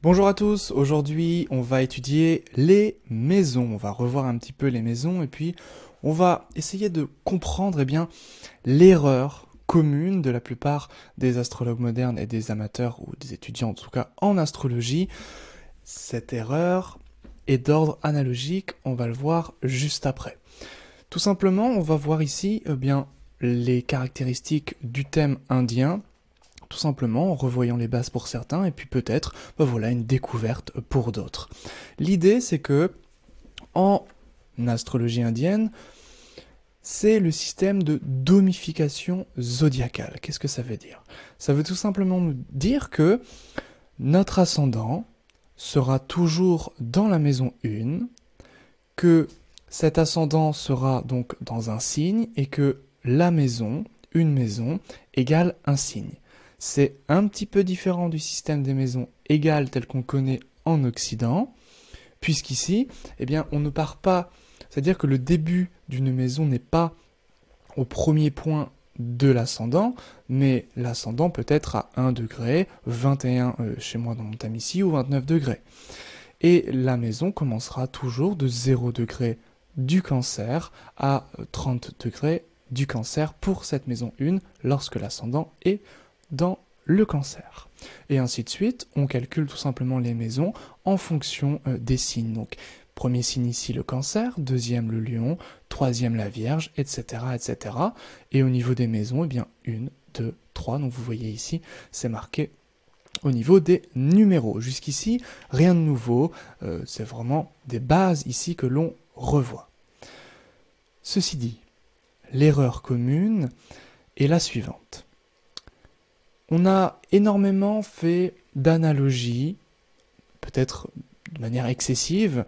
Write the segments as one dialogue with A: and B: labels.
A: Bonjour à tous, aujourd'hui on va étudier les maisons, on va revoir un petit peu les maisons et puis on va essayer de comprendre l'erreur commune de la plupart des astrologues modernes et des amateurs ou des étudiants en tout cas en astrologie. Cette erreur est d'ordre analogique, on va le voir juste après. Tout simplement, on va voir ici les caractéristiques du thème indien, tout simplement en revoyant les bases pour certains et puis peut-être voilà une découverte pour d'autres. L'idée c'est que en astrologie indienne, c'est le système de domification zodiacale. Qu'est-ce que ça veut dire? Ça veut tout simplement nous dire que notre ascendant sera toujours dans la maison 1, que cet ascendant sera donc dans un signe et que la maison, une maison, égale un signe. C'est un petit peu différent du système des maisons égales tel qu'on connaît en Occident, puisqu'ici, on ne part pas, c'est-à-dire que le début d'une maison n'est pas au premier point de l'ascendant, mais l'ascendant peut être à 1 degré, 21 chez moi dans mon thème ici, ou 29 degrés. Et la maison commencera toujours de 0 degré du Cancer à 30 degrés du Cancer pour cette maison 1 lorsque l'ascendant est dans le Cancer. Et ainsi de suite, on calcule tout simplement les maisons en fonction des signes. Donc, premier signe ici le Cancer, deuxième le Lion, troisième la Vierge, etc., etc. Et au niveau des maisons, 1, 2, 3. Donc vous voyez ici, c'est marqué au niveau des numéros. Jusqu'ici, rien de nouveau, c'est vraiment des bases ici que l'on revoit. Ceci dit, l'erreur commune est la suivante. On a énormément fait d'analogies, peut-être de manière excessive,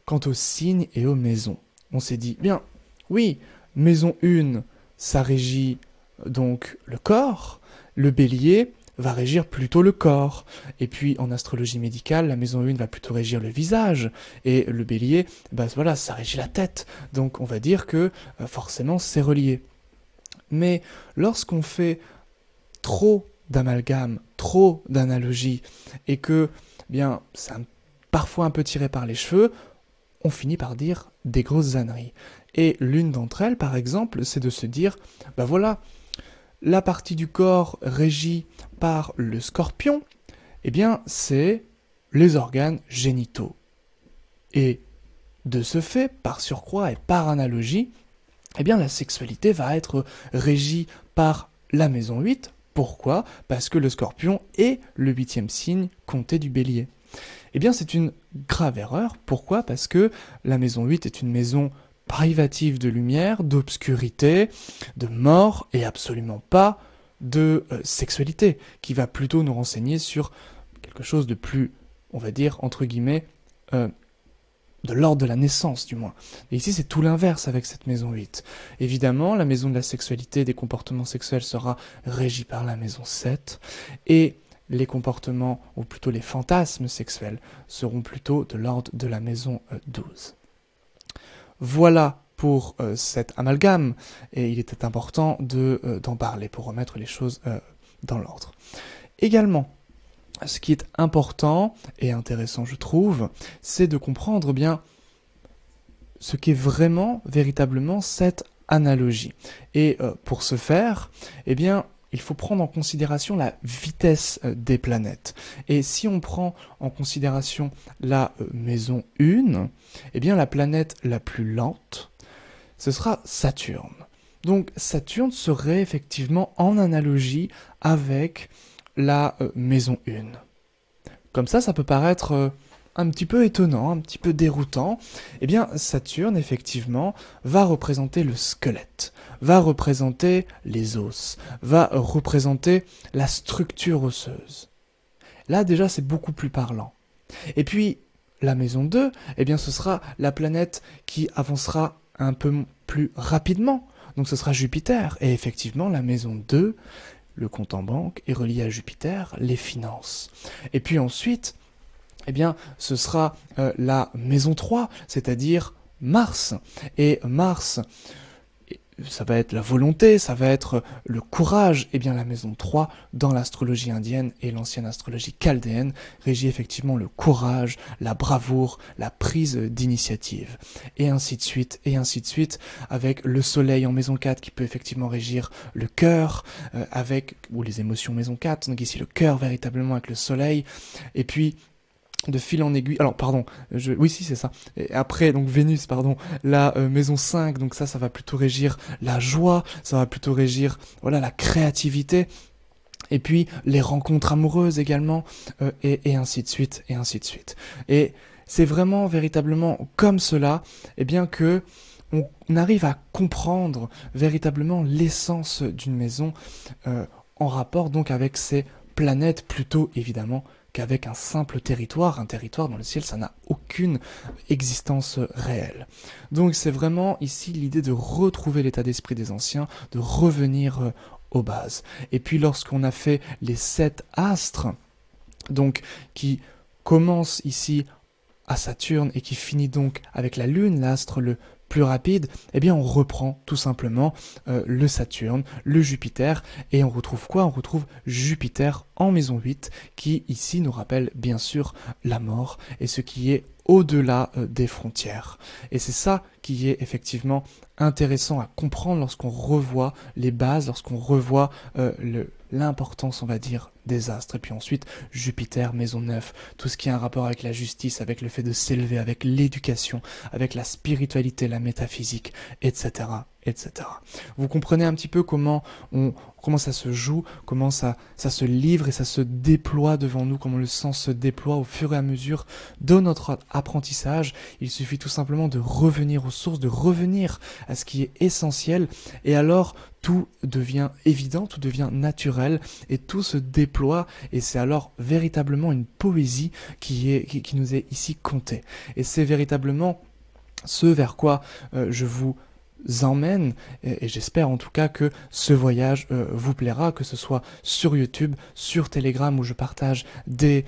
A: quant aux signes et aux maisons. On s'est dit, oui, maison 1, ça régit donc le corps, le bélier va régir plutôt le corps. Et puis en astrologie médicale, la maison 1 va plutôt régir le visage, et le bélier, ça régit la tête. Donc on va dire que forcément c'est relié. Mais lorsqu'on fait trop d'amalgame, trop d'analogies, et que c'est parfois un peu tiré par les cheveux, on finit par dire des grosses âneries. Et l'une d'entre elles, par exemple, c'est de se dire, la partie du corps régie par le scorpion, c'est les organes génitaux. Et de ce fait, par surcroît et par analogie, la sexualité va être régie par la maison 8. Pourquoi? Parce que le scorpion est le 8e signe compté du bélier. C'est une grave erreur. Pourquoi? Parce que la maison 8 est une maison privative de lumière, d'obscurité, de mort, et absolument pas de sexualité, qui va plutôt nous renseigner sur quelque chose de plus, on va dire, entre guillemets, de l'ordre de la naissance du moins. Et ici c'est tout l'inverse avec cette maison 8. Évidemment, la maison de la sexualité et des comportements sexuels sera régie par la maison 7, et les comportements, ou plutôt les fantasmes sexuels, seront plutôt de l'ordre de la maison 12. Voilà pour cet amalgame, et il était important d'en parler pour remettre les choses dans l'ordre. Également, ce qui est important et intéressant, je trouve, c'est de comprendre ce qu'est vraiment, véritablement, cette analogie. Et pour ce faire, il faut prendre en considération la vitesse des planètes. Et si on prend en considération la maison 1, la planète la plus lente, ce sera Saturne. Donc Saturne serait effectivement en analogie avec la maison 1. Comme ça peut paraître un petit peu étonnant, un petit peu déroutant. Saturne, effectivement, va représenter le squelette, va représenter les os, va représenter la structure osseuse. Là, déjà, c'est beaucoup plus parlant. Et puis, la maison 2, ce sera la planète qui avancera un peu plus rapidement. Donc ce sera Jupiter. Et effectivement, la maison 2, le compte en banque, est relié à Jupiter, les finances. Et puis ensuite, ce sera la maison 3, c'est-à-dire Mars. Et Mars ça va être la volonté, ça va être le courage. Eh bien, la maison 3, dans l'astrologie indienne et l'ancienne astrologie chaldéenne, régit effectivement le courage, la bravoure, la prise d'initiative. Et ainsi de suite, avec le soleil en maison 4 qui peut effectivement régir le cœur, ou les émotions maison 4, donc ici le cœur véritablement avec le soleil, et puis de fil en aiguille, alors pardon, oui si c'est ça, et après donc Vénus, pardon, la maison 5, donc ça va plutôt régir la joie, ça va plutôt régir, voilà, la créativité, et puis les rencontres amoureuses également, et ainsi de suite, et ainsi de suite. Et c'est vraiment véritablement comme cela, eh bien que on arrive à comprendre véritablement l'essence d'une maison, en rapport donc avec ces planètes plutôt évidemment qu'avec un simple territoire. Un territoire dans le ciel, ça n'a aucune existence réelle. Donc c'est vraiment ici l'idée de retrouver l'état d'esprit des anciens, de revenir aux bases. Et puis lorsqu'on a fait les 7 astres, donc qui commencent ici à Saturne et qui finit donc avec la Lune, l'astre le plus rapide, eh bien on reprend tout simplement le Saturne, le Jupiter, et on retrouve quoi? On retrouve Jupiter en maison 8, qui ici nous rappelle bien sûr la mort et ce qui est au-delà des frontières. Et c'est ça qui est effectivement intéressant à comprendre lorsqu'on revoit les bases, lorsqu'on revoit l'importance, on va dire, des astres. Et puis ensuite, Jupiter, maison 9, tout ce qui a un rapport avec la justice, avec le fait de s'élever, avec l'éducation, avec la spiritualité, la métaphysique, etc., etc. Vous comprenez un petit peu comment ça se joue, comment ça se livre et ça se déploie devant nous, comment le sens se déploie au fur et à mesure de notre apprentissage. Il suffit tout simplement de revenir aux sources, de revenir à ce qui est essentiel, et alors tout devient évident, tout devient naturel, et tout se déploie, et c'est alors véritablement une poésie qui nous est ici contée. Et c'est véritablement ce vers quoi je vous emmène, et j'espère en tout cas que ce voyage vous plaira, que ce soit sur YouTube, sur Telegram, où je partage des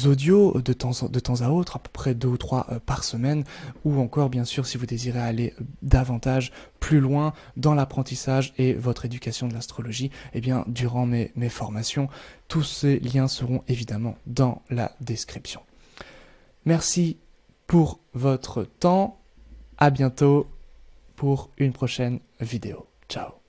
A: audios de temps à autre, à peu près 2 ou 3 par semaine, ou encore bien sûr si vous désirez aller davantage plus loin dans l'apprentissage et votre éducation de l'astrologie, eh bien durant mes formations, tous ces liens seront évidemment dans la description. Merci pour votre temps, à bientôt pour une prochaine vidéo. Ciao.